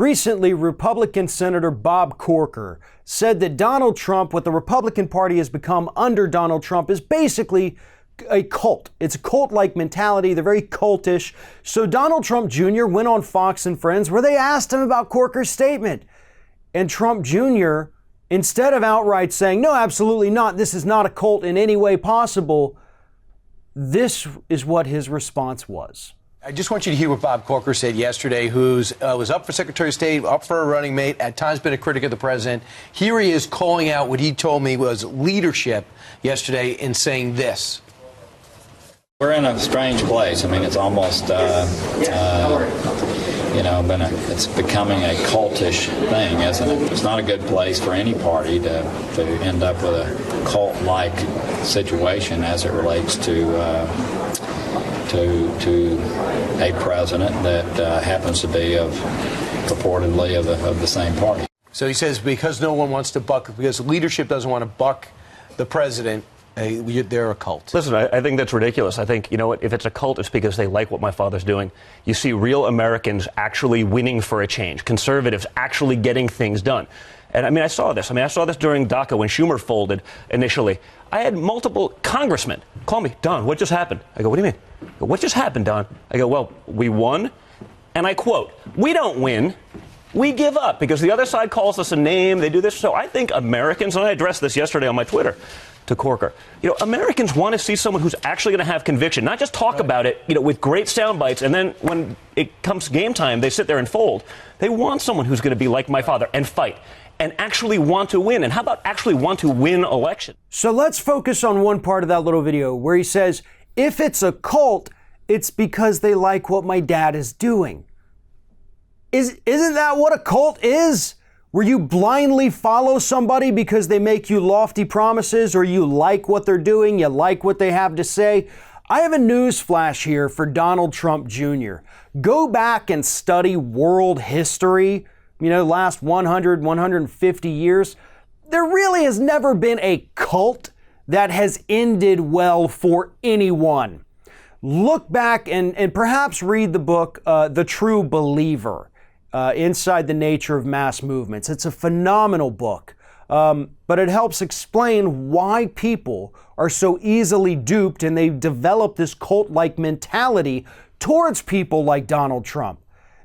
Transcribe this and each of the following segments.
Recently, Republican Senator Bob Corker said that Donald Trump, what the Republican Party has become under Donald Trump, is basically a cult. It's a cult-like mentality. They're very cultish. So Donald Trump Jr. went on Fox and Friends where they asked him about Corker's statement. And Trump Jr., instead of outright saying, no, absolutely not, this is not a cult in any way possible, this is what his response was. I just want you to hear what Bob Corker said yesterday, who was up for Secretary of State, up for a running mate, at times been a critic of the president. Here he is calling out what he told me was leadership yesterday in saying this. We're in a strange place. I mean, it's almost, it's becoming a cultish thing, isn't it? It's not a good place for any party to end up with a cult-like situation as it relates to a president that happens to be purportedly of the same party. So he says because no one wants to buck, because leadership doesn't want to buck the president, they're a cult. Listen, I think that's ridiculous. I think, you know what, if it's a cult, it's because they like what my father's doing. You see real Americans actually winning for a change, conservatives actually getting things done. And I saw this. I saw this during DACA when Schumer folded initially. I had multiple congressmen call me, Don, what just happened? I go, what do you mean? I go, what just happened, Don? I go, well, we won. And I quote, we don't win. We give up because the other side calls us a name. They do this. So I think Americans, and I addressed this yesterday on my Twitter to Corker, Americans want to see someone who's actually going to have conviction, not just talk about it, with great sound bites. And then when it comes game time, they sit there and fold. They want someone who's going to be like my father and fight and actually want to win. And how about actually want to win election? So let's focus on one part of that little video where he says, if it's a cult, it's because they like what my dad is doing. Isn't that what a cult is? Where you blindly follow somebody because they make you lofty promises or you like what they're doing, you like what they have to say? I have a news flash here for Donald Trump Jr. Go back and study world history, last 100, 150 years. There really has never been a cult that has ended well for anyone. Look back and perhaps read the book, The True Believer. Inside the Nature of Mass Movements. It's a phenomenal book, but it helps explain why people are so easily duped and they've developed this cult-like mentality towards people like Donald Trump.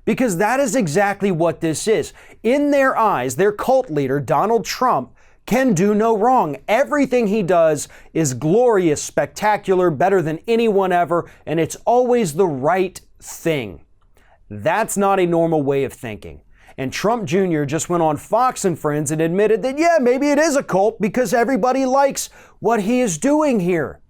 Because that is exactly what this is. In their eyes, their cult leader, Donald Trump, can do no wrong. Everything he does is glorious, spectacular, better than anyone ever, and it's always the right thing. That's not a normal way of thinking. And Trump Jr. just went on Fox and Friends and admitted that, yeah, maybe it is a cult because everybody likes what he is doing here.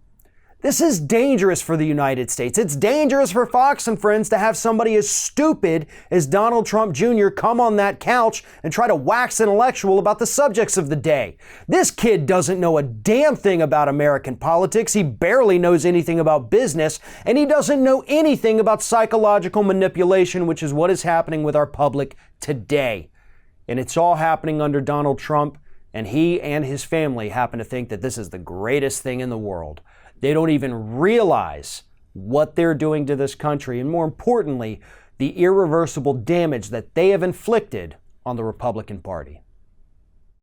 This is dangerous for the United States. It's dangerous for Fox and Friends to have somebody as stupid as Donald Trump Jr. come on that couch and try to wax intellectual about the subjects of the day. This kid doesn't know a damn thing about American politics. He barely knows anything about business, and he doesn't know anything about psychological manipulation, which is what is happening with our public today. And it's all happening under Donald Trump, and he and his family happen to think that this is the greatest thing in the world. They don't even realize what they're doing to this country, and more importantly, the irreversible damage that they have inflicted on the Republican Party.